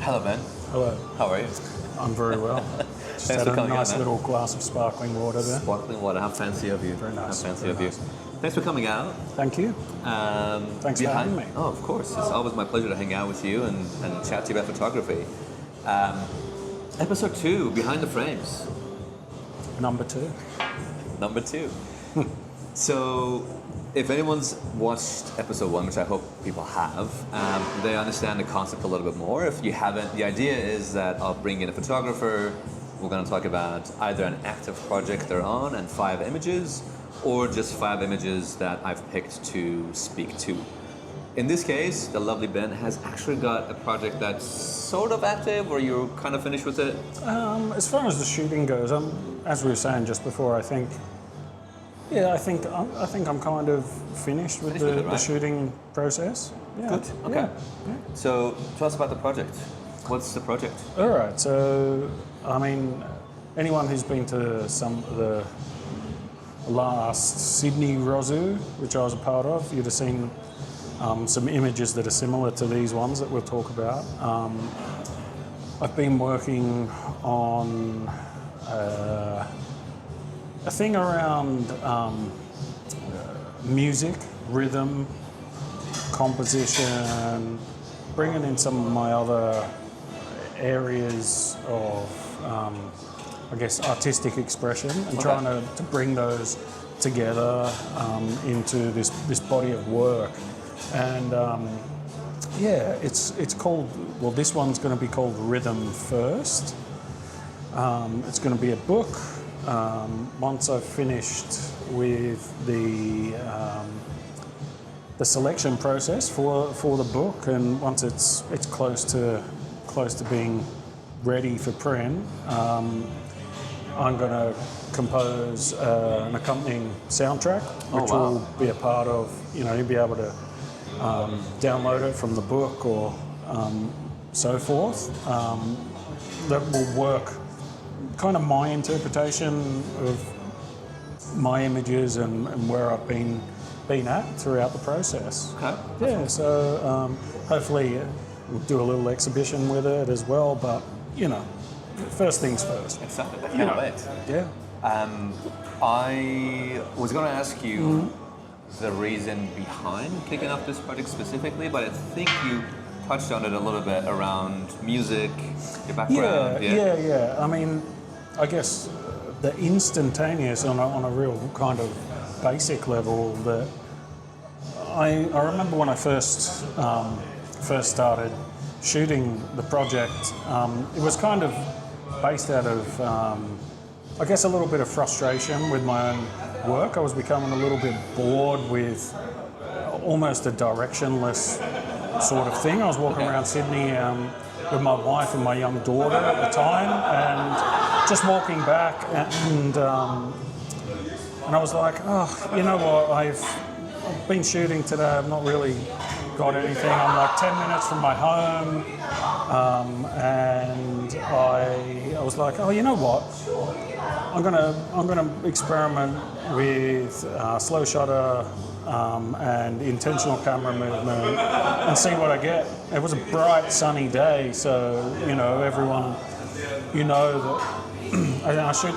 Hello, Ben. Hello. How are you? I'm very well. Just had a nice little glass of sparkling water there. Sparkling water. How fancy of you. Very nice. How fancy very of you. nice. Thanks for coming out. Thank you. Thanks for having me. Oh, of course. It's always my pleasure to hang out with you and chat to you about photography. Episode 2, Behind the Frames. Number 2. Number 2. So, if anyone's watched episode 1, which I hope people have, they understand the concept a little bit more. If you haven't, the idea is that I'll bring in a photographer. We're going to talk about either an active project they're on and 5 images, or just 5 images that I've picked to speak to. In this case, the lovely Ben has actually got a project that's sort of active, or you're kind of finished with it? As far as the shooting goes, as we were saying just before, I think I'm kind of finished with the shooting process. Yeah. Good. Okay. Yeah. So tell us about the project. What's the project? All right. So, I mean, anyone who's been to some of the last Sydney Rozu, which I was a part of, you'd have seen some images that are similar to these ones that we'll talk about. I've been working on a thing around music, rhythm, composition, bringing in some of my other areas of, I guess, artistic expression and trying to bring those together into this body of work. And it's called, well, this one's going to be called Rhythm First. It's going to be a book. Once I've finished with the selection process for the book, and once it's close to being ready for print, I'm going to compose an accompanying soundtrack, which will be a part of, you'll be able to download it from the book or so forth. That will work kind of my interpretation of my images and where I've been at throughout the process. Okay. Yeah, so hopefully we'll do a little exhibition with it as well, but first things first. Exactly. I can't wait. Yeah. I was going to ask you the reason behind kicking off this project specifically, but I think you touched on it a little bit around music, your background. Yeah. I mean, I guess the instantaneous on a real kind of basic level that I remember when I first started shooting the project, it was kind of based out of, I guess, a little bit of frustration with my own work. I was becoming a little bit bored with almost a directionless sort of thing. I was walking around Sydney with my wife and my young daughter at the time, and just walking back, and I was like, oh, you know what, I've been shooting today, I've not really got anything. I'm like 10 minutes from my home, and I was like, oh, you know what, I'm gonna experiment with slow shutter and intentional camera movement and see what I get. It was a bright sunny day, so everyone, that I shoot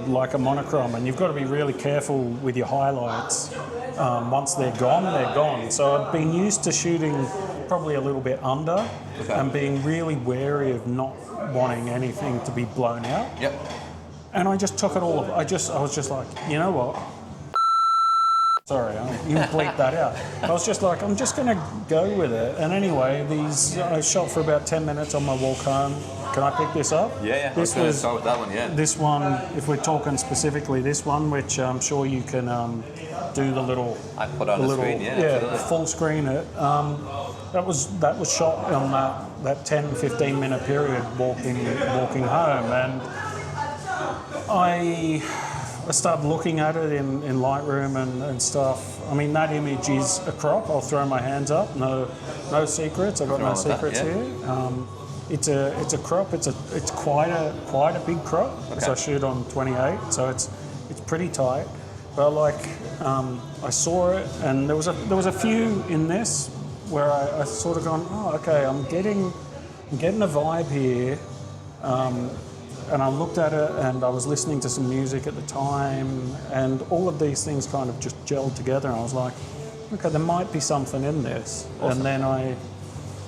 like a monochrome, and you've got to be really careful with your highlights. Once they're gone. So I've been used to shooting probably a little under, and being really wary of not wanting anything to be blown out. Yep. And I just took it all. I was just like, you know what? Sorry, you bleep that out. I was just like, I'm just going to go with it. And anyway, I shot for about 10 minutes on my walk home. Can I pick this up? Yeah. Let's start with that one, yeah. This one, if we're talking specifically this one, which I'm sure you can do the little... I put on the screen, Yeah, full screen it. That was shot on that 10-15 minute period walking home, and I started looking at it in Lightroom and stuff. I mean, that image is a crop. I'll throw my hands up. No secrets. I've got no secrets here. It's a crop. It's quite a big crop because I shoot on 28, so it's pretty tight. But I saw it, and there was a few in this where I sort of gone, oh, okay, I'm getting I'm getting a vibe here. And I looked at it and I was listening to some music at the time, and all of these things kind of just gelled together, and I was like, okay, there might be something in this. Awesome. And then I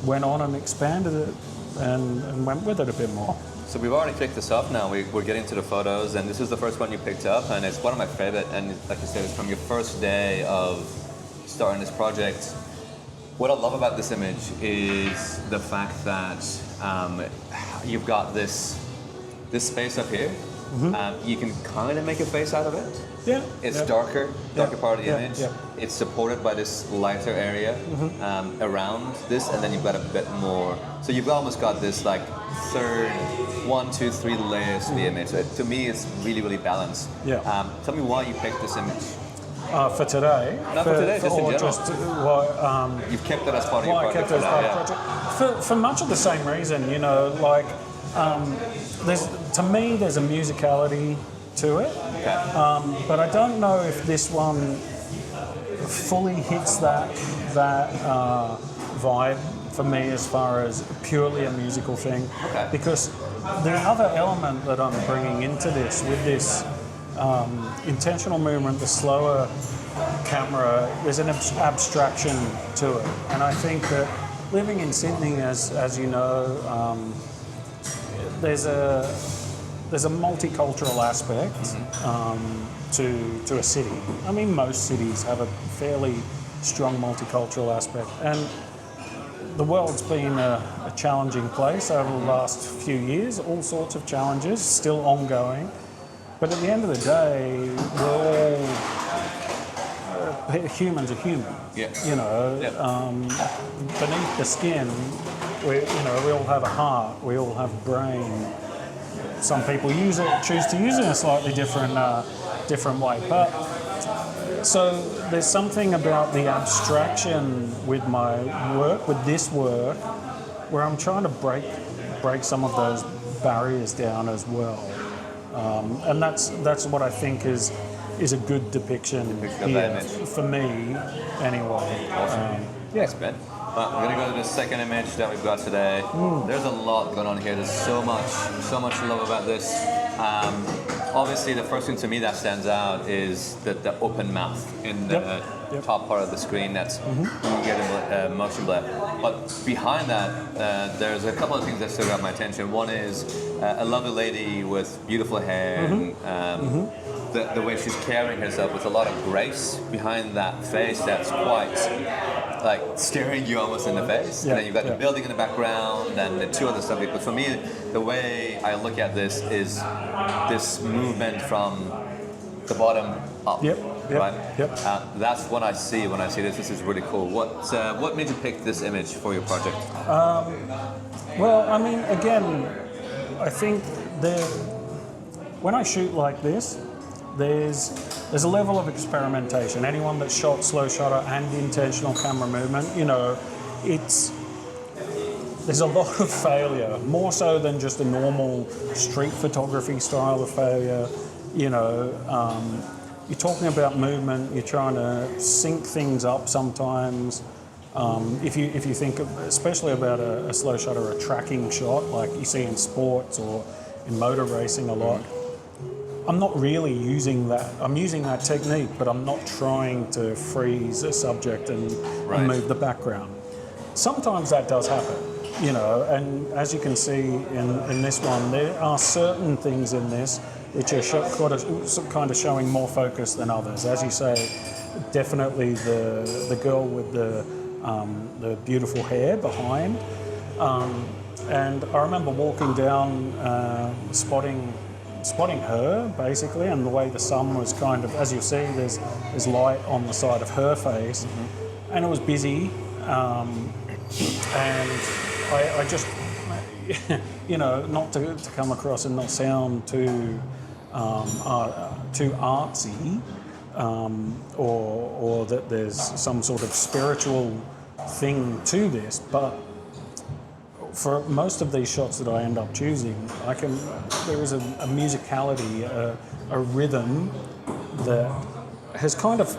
went on and expanded it and went with it a bit more. So we've already picked this up now. We're getting to the photos, and this is the first one you picked up, and it's one of my favorite. And like you said, it's from your first day of starting this project. What I love about this image is the fact that you've got this space up here. Mm-hmm. You can kind of make a face out of it. Yeah. It's darker part of the image. Yeah. It's supported by this lighter area around this, and then you've got a bit more. So you've almost got this like third, 1, 2, 3 layers to the image. So to me, it's really, really balanced. Yeah. Tell me why you picked this image. For today? Not for today, just in general. Just, you've kept it as part of your project. I kept it as part of the project. For much of the same reason, you know, like, to me, there's a musicality to it. Okay. But I don't know if this one fully hits that vibe for me as far as purely a musical thing. Okay. Because the other element that I'm bringing into this, with this intentional movement, the slower camera, there's an abstraction to it. And I think that living in Sydney, as you know, there's a multicultural aspect to a city. I mean, most cities have a fairly strong multicultural aspect, and the world's been a challenging place over the last few years. All sorts of challenges still ongoing, but at the end of the day, we're all humans are human. Yeah. You know, beneath the skin, we all have a heart. We all have a brain. Some people choose to use it in a slightly different way. But so there's something about the abstraction with my work, with this work, where I'm trying to break some of those barriers down as well. And that's what I think is a good depiction here, for me, anyway. Awesome. Yes, Ben. Well, we're going to go to the second image that we've got today. There's a lot going on here. There's so much to love about this. Obviously, the first thing to me that stands out is the open mouth in the top part of the screen. That's getting motion blur. But behind that, there's a couple of things that still got my attention. One is a lovely lady with beautiful hair. The way she's carrying herself with a lot of grace behind that face that's quite like staring you almost in the face. And then you've got the building in the background and the two other stuff. But for me, the way I look at this is this movement from the bottom up. That's what I see when I see this. This is really cool. What made you pick this image for your project? Well, I mean, again, I think when I shoot like this, there's a level of experimentation. Anyone that's shot slow shutter and intentional camera movement, you know, there's a lot of failure, more so than just a normal street photography style of failure. You know, you're talking about movement, you're trying to sync things up sometimes. If you think, especially about a slow shutter, a tracking shot like you see in sports or in motor racing a lot, I'm not really using that. I'm using that technique, but I'm not trying to freeze a subject and move the background. Sometimes that does happen, you know, and as you can see in this one, there are certain things in this which are kind of showing more focus than others. As you say, definitely the girl with the beautiful hair behind. And I remember walking down, spotting her basically, and the way the sun was kind of, as you see, there's light on the side of her face, and it was busy, and I just, you know, not to come across and not sound too artsy, or that there's some sort of spiritual thing to this, but for most of these shots that I end up choosing, there is a musicality, a rhythm that has kind of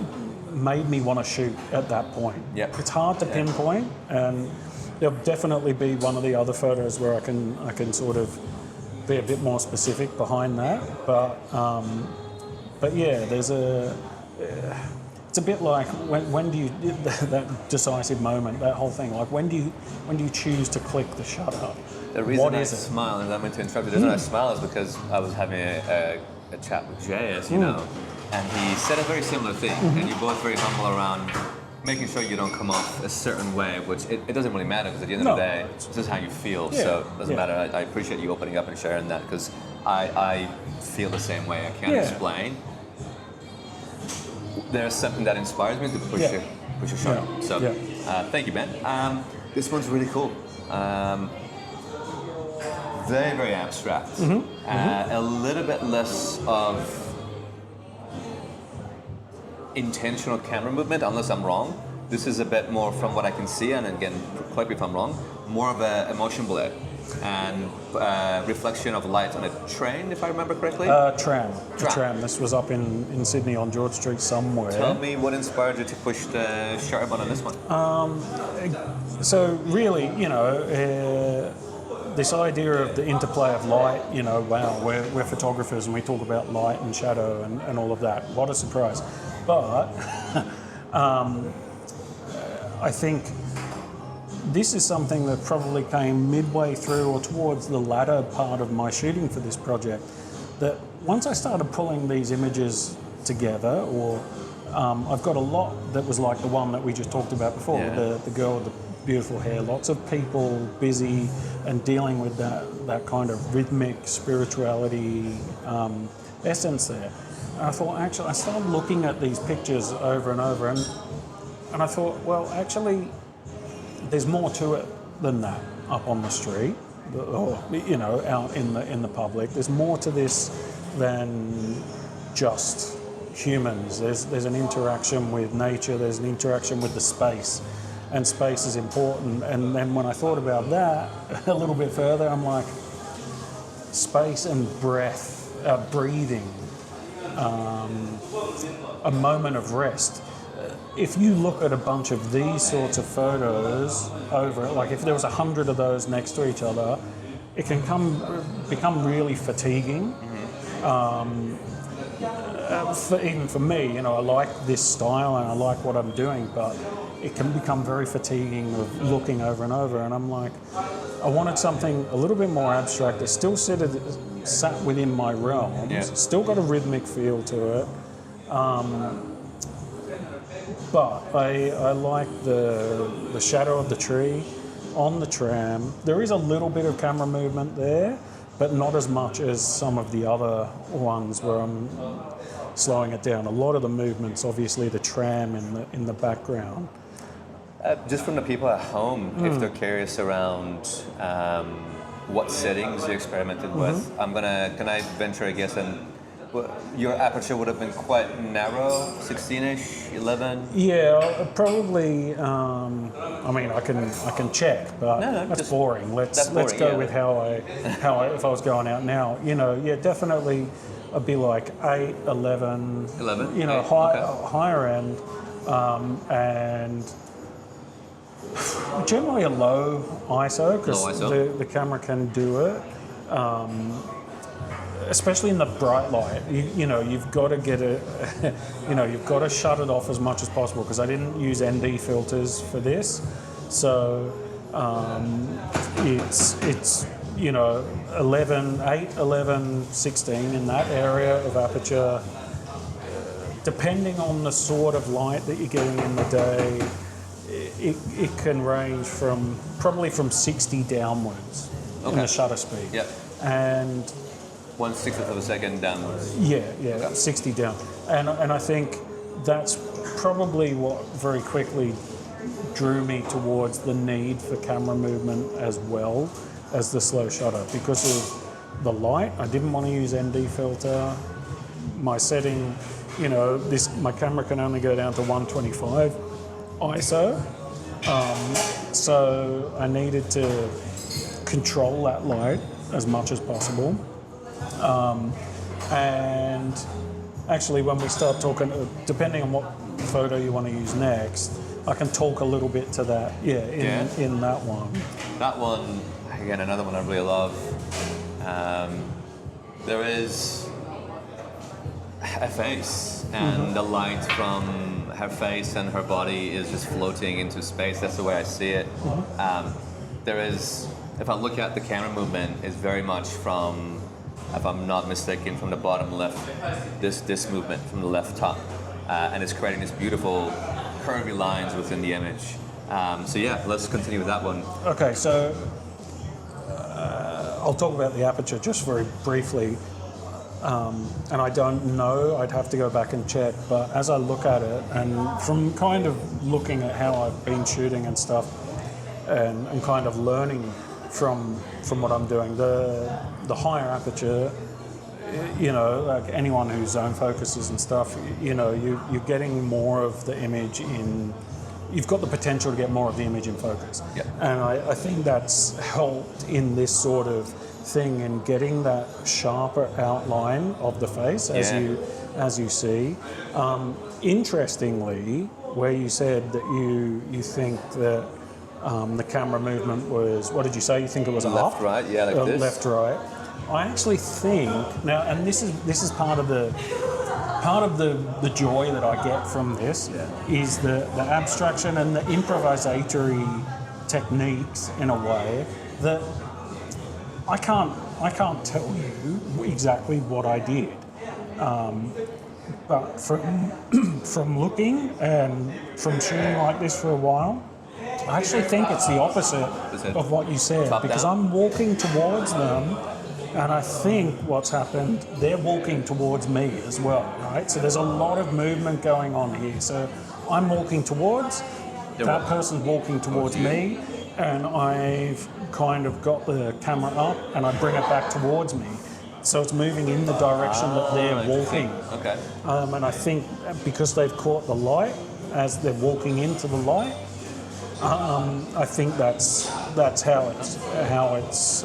made me want to shoot at that point. Yep. It's hard to pinpoint, and there'll definitely be one of the other photos where I can sort of be a bit more specific behind that. But yeah, there's it's a bit like when do you that decisive moment, that whole thing. Like when do you choose to click the shutter? The reason What I is it? smile, and I meant to interrupt you, the reason I smile is because I was having a chat with Jay, as you know, and he said a very similar thing, and you're both very humble around making sure you don't come off a certain way, which it doesn't really matter, because at the end of the day, this is how you feel, so it doesn't matter. I appreciate you opening up and sharing that, because I feel the same way. I can't explain. There's something that inspires me to push your shot. So thank you, Ben. This one's really cool. Very, very abstract. A little bit less of intentional camera movement, unless I'm wrong. This is a bit more, from what I can see, and again, correct me if I'm wrong, more of an emotion blur and reflection of light on a train, if I remember correctly. Tram. This was up in Sydney on George Street somewhere. Tell me what inspired you to push the shutter button on this one. So really, this idea of the interplay of light, wow, we're photographers and we talk about light and shadow and all of that. What a surprise. But I think this is something that probably came midway through or towards the latter part of my shooting for this project, that once I started pulling these images together, or I've got a lot that was like the one that we just talked about before, the girl with the beautiful hair, lots of people busy and dealing with that kind of rhythmic spirituality essence there. And I thought, actually, I started looking at these pictures over and over, and I thought, well, actually, there's more to it than that up on the street, or out in the public. There's more to this than just humans. There's an interaction with nature. There's an interaction with the space. And space is important. And then when I thought about that a little bit further, I'm like, space and breath, breathing, a moment of rest. If you look at a bunch of these sorts of photos over, like if there was 100 of those next to each other, it can become really fatiguing. Even for me, I like this style and I like what I'm doing, but it can become very fatiguing of looking over and over. And I'm like, I wanted something a little bit more abstract that still sat within my realms, still got a rhythmic feel to it. But I like the shadow of the tree on the tram. There is a little bit of camera movement there, but not as much as some of the other ones where I'm slowing it down. A lot of the movements, obviously the tram in the background. Just from the people at home, if they're curious around what settings you experimented with, can I venture a guess, and your aperture would have been quite narrow, 16-ish, 11? Yeah, probably. I can check, but that's boring. Let's go with how I if I was going out now. Definitely, I'd be like 8, 11. 11. Higher end, and generally a low ISO, because the camera can do it. Especially in the bright light, you've got to get it. You've got to shut it off as much as possible, because I didn't use ND filters for this, so it's 11, 8, 11, 16 in that area of aperture. Depending on the sort of light that you're getting in the day, it can range from 60 downwards in the shutter speed. Yep. And 1/60 of a second downwards. Yeah, 60 down. And I think that's probably what very quickly drew me towards the need for camera movement as well as the slow shutter. Because of the light, I didn't want to use ND filter. My setting, my camera can only go down to 125 ISO. So I needed to control that light as much as possible. And actually, when we start talking, depending on what photo you want to use next, I can talk a little bit to that. In that one. That one, again, another one I really love. There is a face, and the light from her face and her body is just floating into space. That's the way I see it. There is, if I look at the camera movement, is very much from, if I'm not mistaken, from the bottom left, this movement from the left top, and it's creating this beautiful curvy lines within the image. So yeah, let's continue with that one. Okay, so I'll talk about the aperture just very briefly. And I don't know, I'd have to go back and check, but as I look at it, and from kind of looking at how I've been shooting and stuff, and kind of learning from what I'm doing, the higher aperture, you know, like anyone who zone focuses and stuff, you know, you're getting more of the image in, you've got the potential to get more of the image in focus. Yep. And I think that's helped in this sort of thing in getting that sharper outline of the face as you see. Interestingly, where you said that you think that the camera movement was, what did you say? You think it was left, right? Yeah, like this. Left, right. I actually think now, and this is part of the joy that I get from this is the abstraction and the improvisatory techniques in a way that I can't tell you exactly what I did, but from looking and from shooting like this for a while, I actually think it's the opposite of what you said, because I'm walking towards them, and I think what's happened, they're walking towards me as well, right? So there's a lot of movement going on here. So I'm walking towards, that person's walking towards me, and I've kind of got the camera up and I bring it back towards me. So it's moving in the direction that they're walking. Okay. And I think because they've caught the light as they're walking into the light, I think that's how it's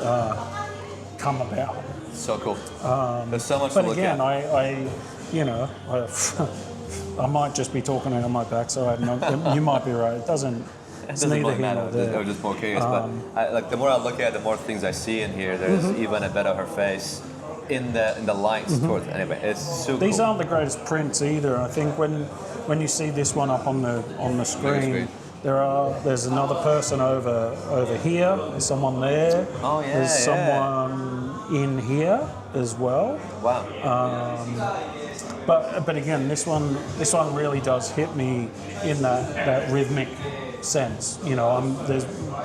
come about. So cool. There's so much to look at. But again, I might just be talking out of my backside. You might be right. It doesn't really neither here matter. nor there. I was just more curious. But the more I look at it, the more things I see in here. There's even a bit of her face in the lights towards. Anyway, it's so cool. These aren't the greatest prints either. I think when you see this one up on the screen, there's another person over here. There's someone there. Oh yeah. There's someone in here as well. Wow. But again, this one really does hit me in that rhythmic sense. You know,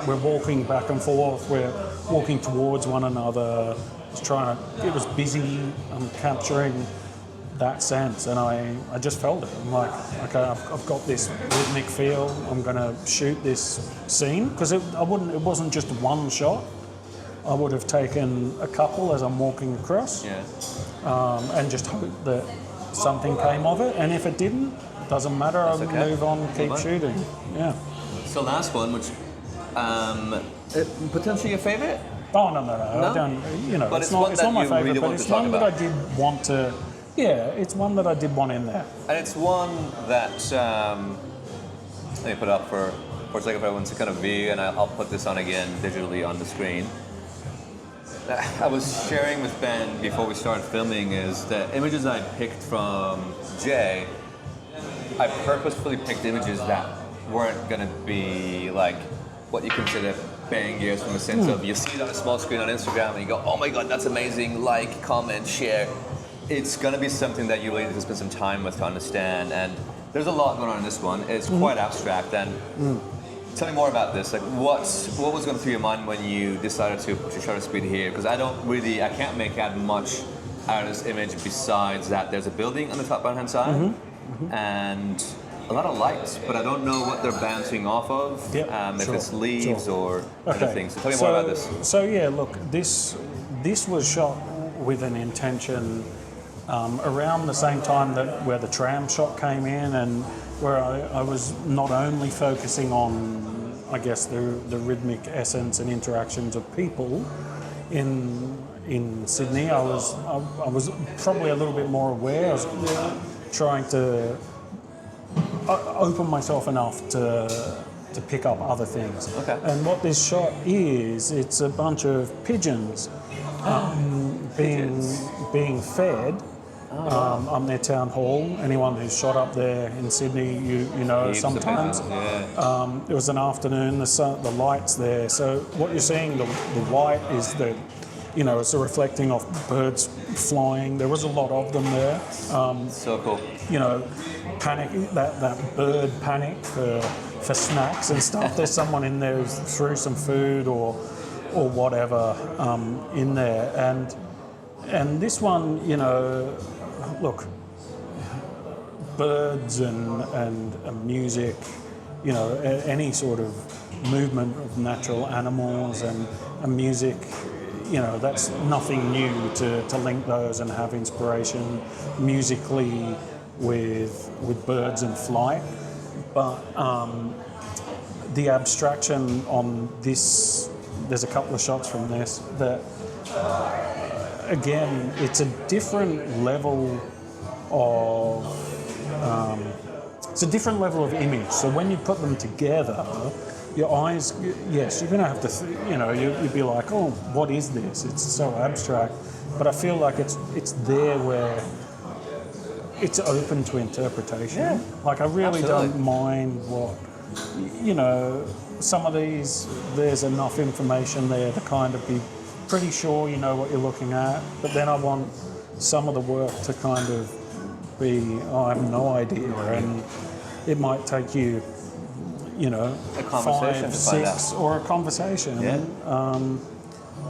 we're walking back and forth. We're walking towards one another. It was busy. I'm capturing that sense, and I just felt it. I'm like, okay, I've got this rhythmic feel. I'm going to shoot this scene because it wasn't just one shot. I would have taken a couple as I'm walking across, and just hope that something came of it. And if it didn't, it doesn't matter. I'll move on, keep shooting. Yeah. So last one, which potentially your favorite? Oh no. I don't. You know, but it's not my favorite, really but it's one that I did want to. Yeah, it's one that I did want in there. And it's one that let me put it up for a second for everyone to kind of view, and I'll put this on again digitally on the screen. I was sharing with Ben before we started filming is the images I picked from Jay. I purposefully picked images that weren't going to be like what you consider bangers from a sense of you see it on a small screen on Instagram and you go, oh my god, that's amazing, like, comment, share. It's going to be something that you really need to spend some time with to understand, and there's a lot going on in this one. It's quite abstract, and tell me more about this. Like, what was going through your mind when you decided to put your shutter speed here? Because I can't make out much out of this image besides that there's a building on the top right-hand side, and a lot of lights, but I don't know what they're bouncing off of, if it's leaves or other things. So tell me more about this. So yeah, look, this was shot with an intention around the same time where the tram shot came in, and where I was not only focusing on, I guess, the rhythmic essence and interactions of people in Sydney. I was probably a little bit more aware. I was trying to open myself enough to pick up other things. Okay. And what this shot is, it's a bunch of pigeons being fed. On their town hall. Anyone who's shot up there in Sydney, you know, Heaps sometimes. of pigeons, It was an afternoon, the light's there. So what you're seeing, the white is it's a reflecting off birds flying. There was a lot of them there. So cool. Panic, that bird panic for snacks and stuff. There's someone in there who threw some food or whatever in there. And this one, look, birds and music, any sort of movement of natural animals and music, that's nothing new to link those and have inspiration musically with birds and flight. But the abstraction on this, there's a couple of shots from this that, again, it's a different level of image. So when you put them together, your eyes, yes, you're going to have to, you'd be like, oh, what is this? It's so abstract. But I feel like it's there where it's open to interpretation. Yeah, like I really don't mind what, some of these, there's enough information there to kind of be pretty sure you know what you're looking at, but then I want some of the work to kind of be, I have no idea, and it might take you, a conversation 5, 6, or a conversation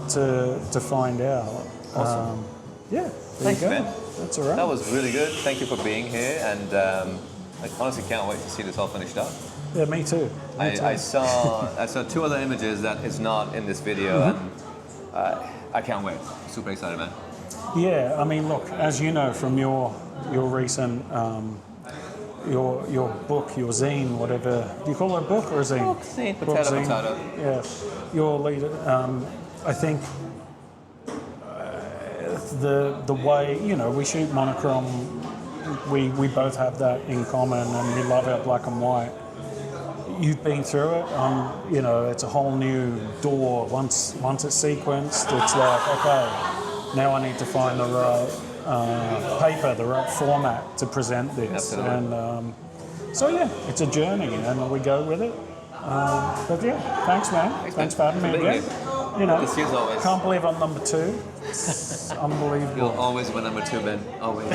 to find out. Awesome. Thanks, Ben. That's all right. That was really good. Thank you for being here, and I honestly can't wait to see this all finished up. Yeah, me too. I saw 2 other images that is not in this video, and I can't wait. Super excited, man. Yeah, I mean, look, as you know from your recent your book, your zine, whatever, do you call it a book or a zine? Book, zine, potato. Yeah, your leader. I think the way we shoot monochrome, we both have that in common, and we love our black and white. You've been through it. It's a whole new door. Once it's sequenced, it's like, okay, now I need to find the right paper, the right format to present this. Absolutely. And it's a journey, and we go with it. But yeah, thanks, man. Thanks for having me again. This is always. Can't believe I'm number 2. It's unbelievable. You'll always win number 2, Ben. Always.